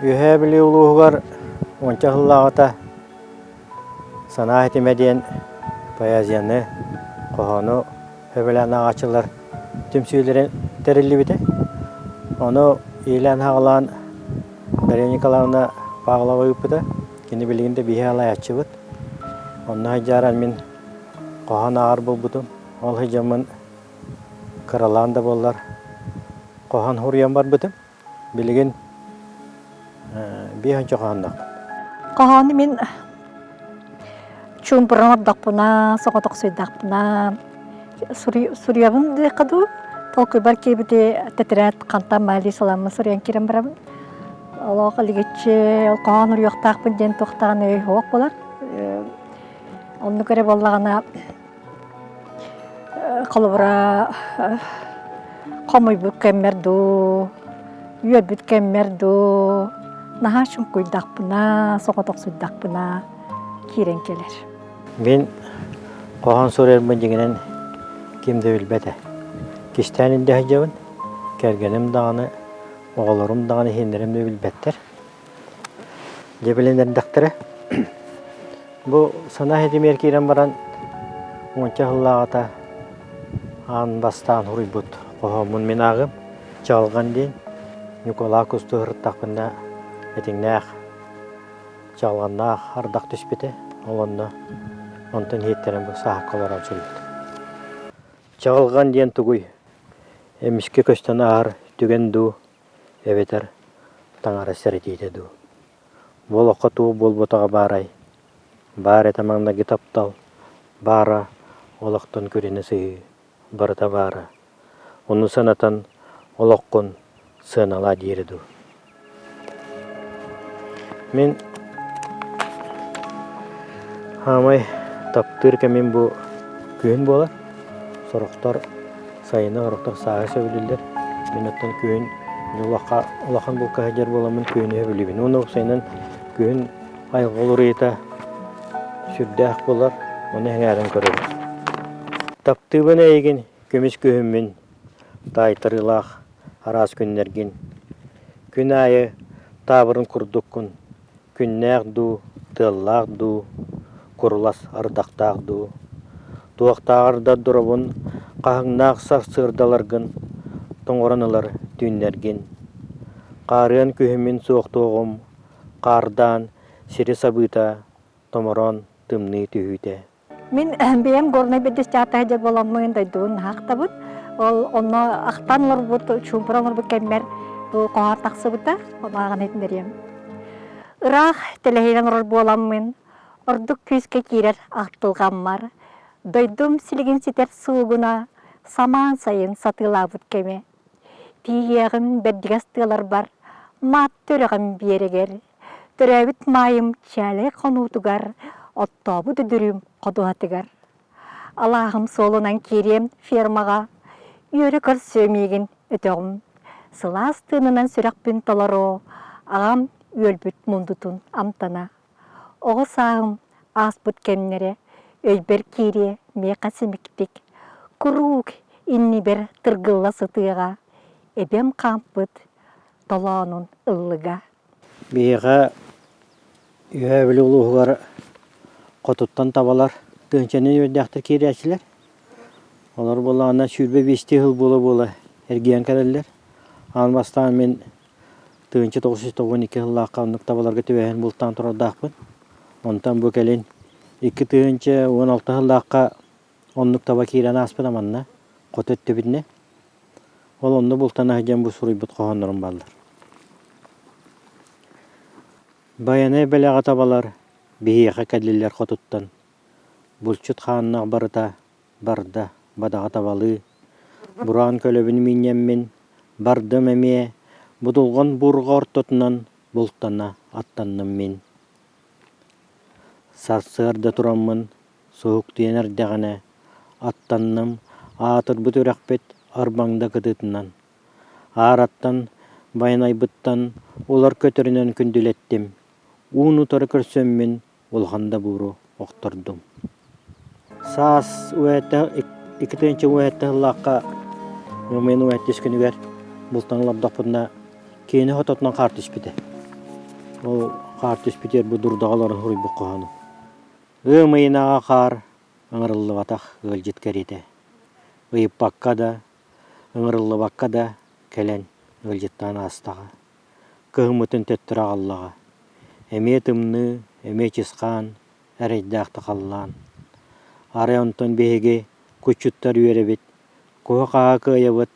Ühe bili uluğugar onca hıllağıta sana etimediyen payazyanı kohonu höbelen ağaçılar tüm süylerin terilli bide. Onu ilan hağılan Berenikalarına bağlava yupıda. Kini bilginde bir halay açıbıt. Onunla hıcaran min kohan ağır bulbudum. Ol hıcamın kıralanda bollar. Kohan huryan var bıdım. Bilgin bir hançı kohandak. Kohanı min çumpurun ordakpına, soğutuk suydakpına, Suriyabın de kadu. Tolkubar kebide tetret kantam mali salamı Suriyan kiram barabın. Allah kaligitçe, kohan huryaktaqpın den toqtağın öy hoğuk bolar. Onu göre bollağına kalabara komuy büt kemmerdu, yüel büt kemmerdu. Naha şun kuydakpına, soğutuk suydakpına kiren keler. Ben kohan sorarım jiginen kimde bilbete. Kişteninde hıcabın, kergenim dağını, oğullarım dağını hinlerim de bilbettir. Cebelenlerin daktırı. Bu sana hedim erkeğiren baran onca hıllağıta an bastan huribut. Kohamun min ağım, çalgan deyin. Nikola kustu hırttaqında etingnaq, çalgannaq hardaq düşbete. Olanda ondan hitlerim bu sahak olar açıldı. Çalgan deyin tuguy. Emişke köşten ağır tügen du, eveter tangara seretiyde du. Bol oqatu bol botağa baray. Bare tamangda kitaptal, bara olaqtan körenesi barata bara. Onu sanatan olaqkun sınala diridu. Min hamay taptır kemin bu köyün bolar. Soroktar sayını oroktar sağa söylediler. Minattan köyün ulaqan bu kahajar bolamın köyünü bilibin. Onu sayının köyün aygoluruyta sürdäq bolar. Onu hengären körür. Taptığın egin kömüş köyümün taytırılaq haras günlergin. Gün ayı tabırın kurdukkun. Künnäq du, tığıllaq du, kurulas ardaqtaq du. Tuaqtağırda durabın qahınnaq saq sırdalargın. Toңoranılar düğünlergin. Qarıyan köyümün soğuktuğum, qardan siri sabıta, tomoron tımnı tühüte. Min benim gornay bedes çata hajar bolamın da dun haqta bud. Onu aqtanlar bud, çumpuranlar bud kemmer bu kohar taqsı bud da, onağın etmeriyem. Iraq telehilen rol bolamın, orduk küske kirer aqtılgan var. Doydum siligin siter suğuna, saman sayın satıla bud keme. Tiyağın beddigas tığlar bar, mat törəğim bereger. Törəbit mayım çəle konutugar, ottabu düdürüm qoduhatıgar. Allah'ım solunan kerem fermaga, yörükür sömegin ötöğüm. Sılas tığınınan sürek bin talaro, ağam ölbüt mundutun amtana. Oğu sağım asbut kemnere, ölber kere meqa simiktik. Kuruk inni bir tırgılla sıtığa, ebem kampıt talanın ıllıga. Biğa ühe bili uluğugar qotuttan tabalar tığınçanın ördäqtir keriyäçiler. Olar bolağına sürbe 5 yıl bola ergiyen kararlar. Almastan men tığınçı 992 yılla qanlık tabalarga tübähen bultan turadaqpın. Ondan bu kelin 2 tığınçı 16 yıllaqqa onluk taba kiren aspın amanna qotut tübinne. Ol onda bultana hıcan bu suribut qohanlarım ballar. Bayanay belağa tabalar bihiqa kadliler qotuttan. Bulçut xanna barda badağa tabalı. Buran kölöbün minyemmin bardım emiye budulgan burga ortotunan bultana attannım min. Sarsığırda turamın soğuk diyener dağına attannım atır bu törekbet arbangda kıtıtınan. Arattan bayanay bıttan olar kötürünen kündülettim. Unu tarı körsömmin olğanda buru oqturdum. Sas ueta ikitinci ueta hıllaqqa men ueta iskünüger bultan labdaqpında keni hototnan qartış bide. Ол Хартис Питер бу дурдағаларын хуруй бұққағаны. Ымайынаға қар ыңырылы батақ өлжет кәреді. Ыйып баққа да, ыңырылы баққа да кәлен өлжеттан астаға. Кығымытын төттір ағаллаға. Әме тымны, әме чысқан, әрейдіақты қаллан. Ары онтон бейге күчуттар үйеребет, көе қаға көйебет,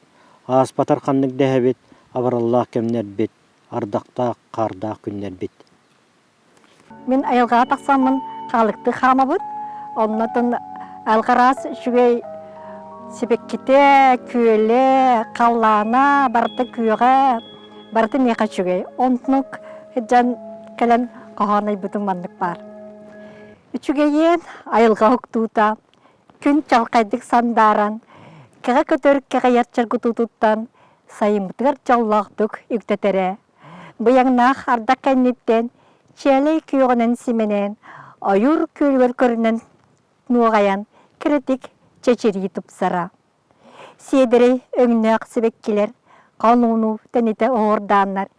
ас батар қаннық дәхебет, абараллақ кемнер бет, ардақтақ қардақ күннер бет. Мен айылға тақсамын қалықты қама бұд. Оннатын алғарас жүгей себеккете, күйелі, қаллана, барды күйеға, барды меқа жүгей. Онтынық жан кәлін қағанай бұдың мандық бар. Үчігейен айылға ұқтуыта, күн чалқайдық сандаран, кеға көтөрік кеға ятчар күтутуттан, сайымытығар жаллақтық үктетері. Бұяңнақ ардақ кәнеттен, чәлей күйеғынан сименен, айыр көлгөр көрінен нуғаян, кірітік чечері тұпсара. Седірей өңнәқ себеккелер, қануну тәнеті оғырданлар,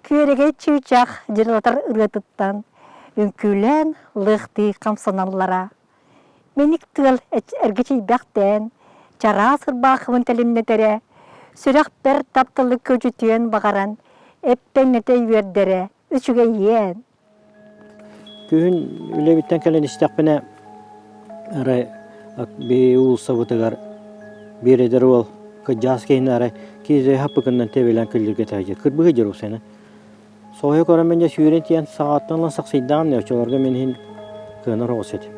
күйереге чүйчақ жырлатар ұрғытыттан, үңкүлен лықты қамсаналлара. Менік тұғыл әргечей бәқтен, чара сырбақымын тәлімнетері, сүрақ бір таптылы көжітуен бағаран, әппеннете үйердері, үшіге ең. Күн үлебіттен кәлін істіқпіне әрі бей ұлса бұтығар бередер ол жас кейін әрі кезі хаппықыннан тәбелен күлдерге тәжер. Күрбігі жер ұсайны. Соғай көрін мен де сүйерен тиян сағаттанлан сақсайдан өчелерге мен хин көнір оғысет.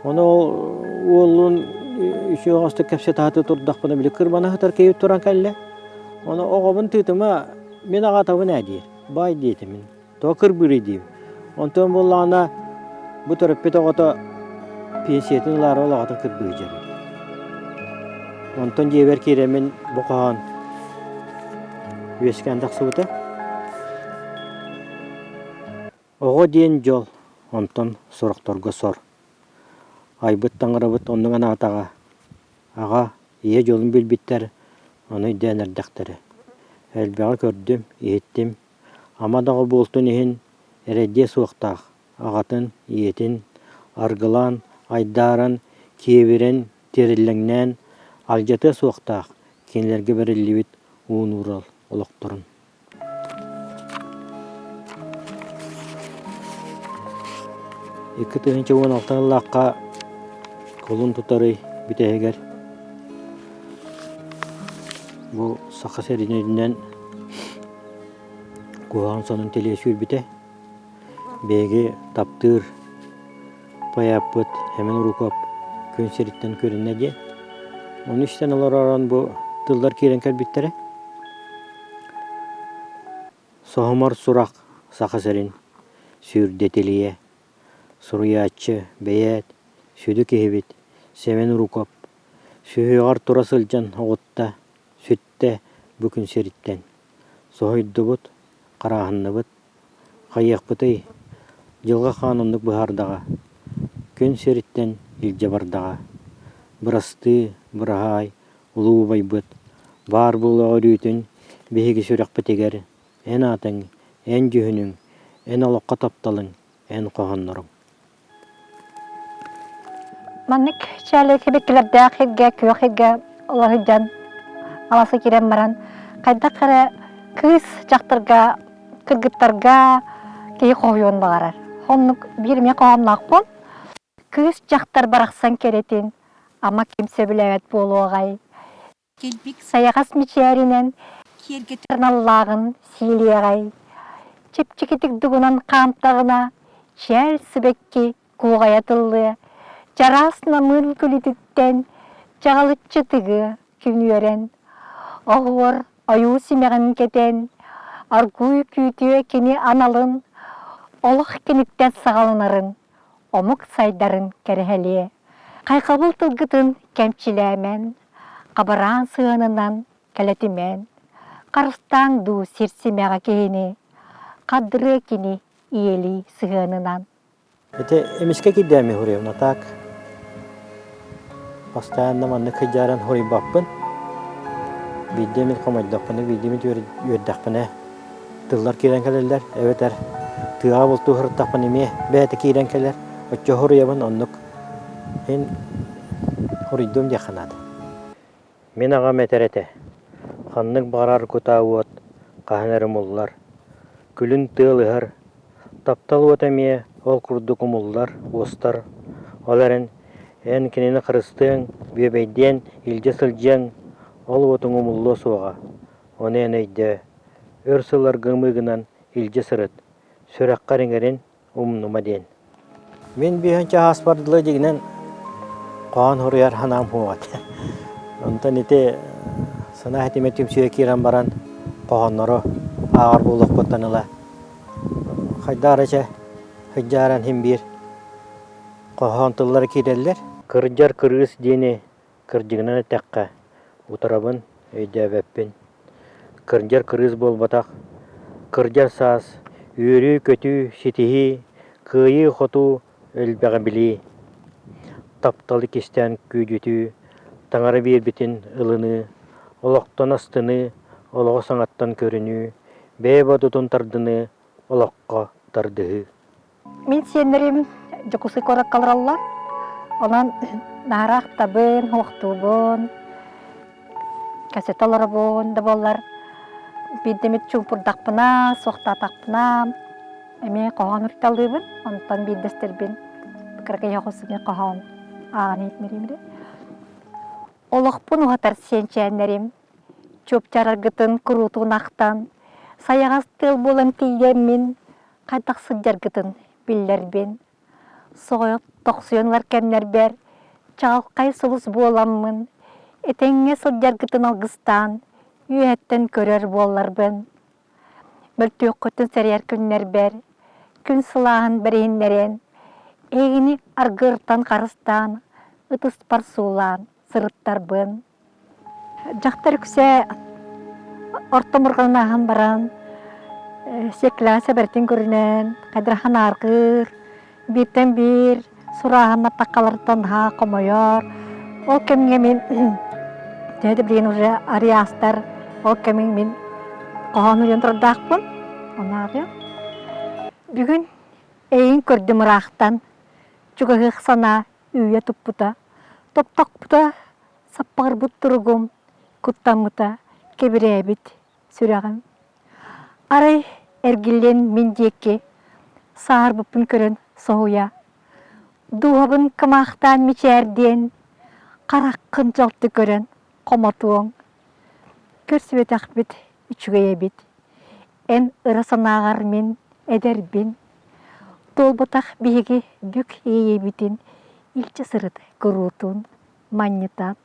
Оны олын үші оғасты кәпсе тағаты тұрдақ бұны білі кірбана ғытар кейіп тұран кәлі. Оны оғабын тұйтыма мен ағатабын әдейір. Бай дейті мен. Тоға кірбірі дейім. Онтон болағына бұ тұрыппет оғата пенсиетін ұлары олағатын кірбірі жәрі. Онтон жебер керемен бұқаған өскендік сұбыты. Оғы дейін жол, онтон сұрықтарға сор. Айбыт таңырабыт онның анағатаға. Аға, ие жолын білбіттер, оны дәнірдіқтірі. Әлбәға көрдім, еттім. Амадағы болтын ехін әрәдде суықтақ. Ағатын, етін, арғылан, айдарын, кебірін, теріліңнен, алжаты суықтақ. Кенлерге бірілі бит уын урал, олықтырын. Екі тұхынчы 16 лаққа қолын тұтары бітегер. Бұл сақы сәрінерінен көған сонын телесүр біте. Беге таптыр, паяппыт, әмен ұрукап, көн сәріттен көрінне де. Оның іштен олар аран бұл тылдар керен кәлбіттері. Соғымар сұрақ сақы сәрін сүрдетелие. Суруячы, бәйәт, сөді кехебет, сәмен ұрукап, сөйғар тұра сылжан оғытта, сөтті бүкін серіттен. Соғыйды бұт, қарағынны бұт, қайық бұтай, жылға қанымдық бұхардаға, көн серіттен илже бардаға. Бұрасты, бұрағай, ұлу бай бұт, бар бұлы өрүйтін, бейгі сөрек бітегер, ән атың, ән жүйінің, ән алыққа тапталың, ән қоғаннырың. Маннык чәлі кебеккілерді қирге, күйе қирге, олар жан аласы керен баран. Қайда қыры кыз жақтырға, кіргіттарға кей қойуын бағарар. Онық біріме қоғамлақ бол. Кыз жақтар барақсан керетін, ама кемсе біләвет болу оғай. Келбік саяғас мечәрінен кергетерналлағын сейлі ағай. Чепчекетік дүгінен қамтағына чәл сібекке қуғаятылы. Жарасына мыл күлітіттен жағалытчытығы күнүерен. Оғыр аю семеғін кетен, аргуй күйті кені аналын, олық кеніктен сағалынарын, омық сайдарын кәрхәле. Қайқабыл тылғытын кәмчіләмен, қабаран сығынынан кәлетімен, қарыстан ду серсемеға кейіні, қадыры кені иели сығынынан. Это эмиске кидәме хуревна так. Постоянно манны кыжаран хой баппын. Биддемит комайдаппын, биддемит йөрдәкпіне. Тыллар кирен кәлелер, әветер. тыа болту хыртапын эме бәті кейден келер. Өтчө хорыябын оннук. Ен хорыйдым дияханады. Мен аға мәтәрәте. Ханнык барар көтауыт, қағынарым олар. Күлін тылығыр. Таптал өтәме ол күрді құмыллар, остар. Оларын ән кенені қырыстың, бөбейден, илже сылжаң, ол өтің ұмыллы соға. Оны ән әйді. Өрсылар гымығынан илже сырыт. Сөрәққа реңерін ұмнума ден. Мен бейханча аспардылы дегінен қоған хорыяр ханам хуғат. Онтан ете сына әтеме түмсүйе керен баран қоғанлары ағар болық бұттаныла. Хайдарача хүджаран хем бір қоғантылары керелер. Кырджар кырғыз дені кырджығынан әтәққа ұтарабын өйді әбәппен. Кырджар кырғыз бол батақ, кырджар саас, үйірі көті, шетихи, күйі хоту өлбәға білі. Тапталы кестен күйдеті, таңары бербетін ылыны, олақтан астыны, олаға саңаттан көріні, бәйба тұтын тардыны, олаққа тардығы. Мен сенерім жүкісі көрік қалыралар. Онан нарақ табын, оқтубын, кәсет оларабын да болар. Бидемет чүмпұрдақпына, соқтатақпына, әме қоған үрталыбын, онтан бидестербін. Кірге яғысымен қоған ағын етмеремді. Олықпын ұғатар сенчәнерім, чөп жараргытын күрутуын ақтан, саяғас тыл болын тейгенмен, қайтақ сыджаргытын білдербен. Соғық тоқсуянлар кәннер бәр, чағылқай сұлыс боламын, етеңе сыджаргытын алғыстан, үйәттен көрер боларбын. Бір төққытын сәрияр күннер бәр, күн сылағын бірейінлерен, егіні арғыртан қарыстан, ұтыс парсулан сырыттарбын. Жақтар күсе ортамырғын ағын баран, секласа бәртен көрінен, қадырхан арғыр, біртен бір, сұрағын аттақалардан ха қомайар. Ол кәмінге мен, дәді бірген уже ариастар, ол кәмін мен қоған үйен тұрдақпын, онағы. Бүгін әйін көрдім ұрақтан, жүгіғық сана үйе тұппыта, топтақ бұта, саппағыр бұт тұрғым, күттан бұта, кебірі әбіт, сүрағым. Арай әргілен мен жеке, сағыр бұппын көрін соғуя. Дуғабын кымақтан мечәрден, қараққын жалты көрін қоматуың. Көрсібет ақбет, үчіге әбет. Ән ұрасанағар мен әдәрбен. Толбытақ беге бүк ебетін, илчі сырыт көрутун, маннитат.